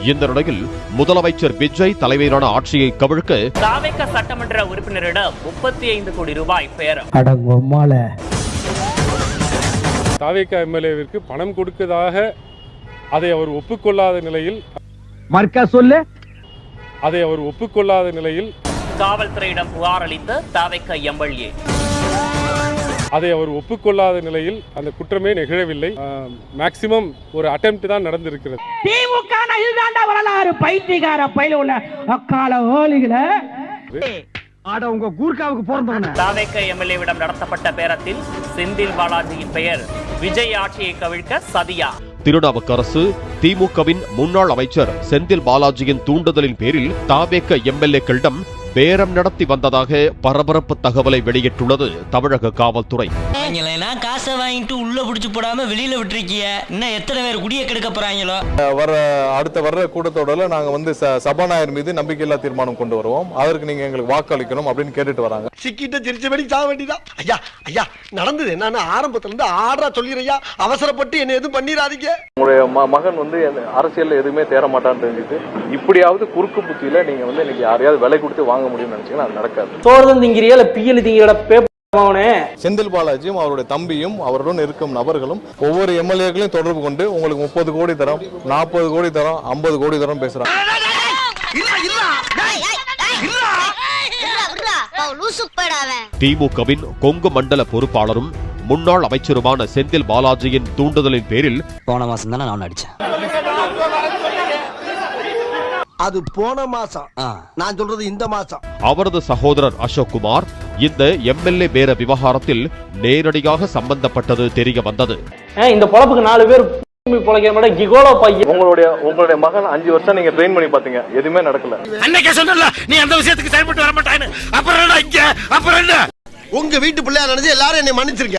இந்த நிலையில் முதலமைச்சர் விஜய் தலைமையிலான ஆட்சியை கவிழ்க்க தாவேக சட்டமன்ற உறுப்பினரிடம் 35 கோடி ரூபாய் பேரம். தாவேக எம்எல்ஏவிற்கு பணம் கொடுக்கதாக அதை அவர் ஒப்புக்கொள்ளாத நிலையில் காவல்துறையிடம் புகார் அளித்த தாவேக எம்எல்ஏ. அந்த குற்றமே நிகழவில்லை. மேக்சிமம் ஒரு அட்டெம்ப்ட் தான் நடந்திருக்கிறது. திமுக இதுதான்டா வரலாறு. பைத்தியக்கார பையில உள்ள அக்கால ஓலிகளை தாவேக எம்எல்ஏவிடம் நடத்தப்பட்ட பேரத்தில் செந்தில் பாலாஜியின் பெயர் விஜய் ஆட்சியை கவிழ்க்க சதியா. திருநாவுக்கரசு திமுகவின் முன்னாள் அமைச்சர் செந்தில் பாலாஜியின் தூண்டுதலின் பேரில் தாவேக எம்எல்ஏக்களிடம் பேரம் நடத்தி வந்ததாக பரபரப்பு தகவலை வெளியிட்டுள்ளது தமிழக காவல்துறை. காசை வாங்கிட்டு உள்ள புடிச்சு போடாம வெளியில விட்டுருக்கீங்க. இன்னும் எத்தனை பேர் குடிய கெடுக்க போறாங்களோ. வர்ற கூட்டத்தோட நாங்க சபாநாயகர் மீது நம்பிக்கையில்லா தீர்மானம் கொண்டு வருவோம். அதற்கு நீங்க எங்களுக்கு வாக்களிக்கணும் அப்படின்னு கேட்டுட்டு வராங்க. சிக்கிட்ட திருச்சபடி சாக வேண்டியதான். ஐயா ஐயா நடந்தது என்னன்னு ஆரம்பத்துல இருந்து ஆர்டரா சொல்லிடுறீங்க. அவசரப்பட்டு என்ன எதுவும் பண்ணிடாதீங்க. உங்களுடைய மகன் அரசியல் எதுவுமே தேர மாட்டான்னு தெரிஞ்சுட்டு இப்படியாவது குறுக்கு புத்தியில நீங்க இன்னைக்கு யாரையாவது விலை கொடுத்து வாங்க முடியும்னு நினைச்சீங்கன்னா அது நடக்காது. சோர்தன் திங்கிறியா பியல் திங்கிற செந்தில் பாலாஜியும் அவருடைய தம்பியும் அவருடன் இருக்கும் நபர்களும் ஒவ்வொரு எம்எல்ஏக்களையும் தொடர்பு கொண்டு உங்களுக்கு 30 கோடி தரோம், 40 கோடி தரோம், 50 கோடி தரோம் பேசுறாங்க. திமுகவின் கொங்கு மண்டல பொறுப்பாளரும் முன்னாள் அமைச்சருமான செந்தில் பாலாஜியின் தூண்டுதலின் பேரில் போன மாசம் தானே நான் அடிச்சேன். அது போன மாசம், நான் சொல்றது இந்த மாசம். அவரது சகோதரர் அசோக் குமார் இந்த எம்எல்ஏ பேர விவகாரத்தில் நேரடியாக சம்பந்தப்பட்டது தெரிய வந்தது. இந்த பொழப்புக்கு 4 பேர் உங்களுடைய மகன் 5 வருஷம் நீங்க ட்ரெயின் பண்ணி பாத்தீங்க, எதுவுமே நடக்கல. அன்னைக்கே சொன்னல நீ அந்த விஷயத்துக்கு செயல்பட்டு வர மாட்டான்னு. அப்புறம் என்ன உங்க வீட்டு பிள்ளையா நினைச்சு எல்லாரும் என்னை மன்னிச்சிருங்க.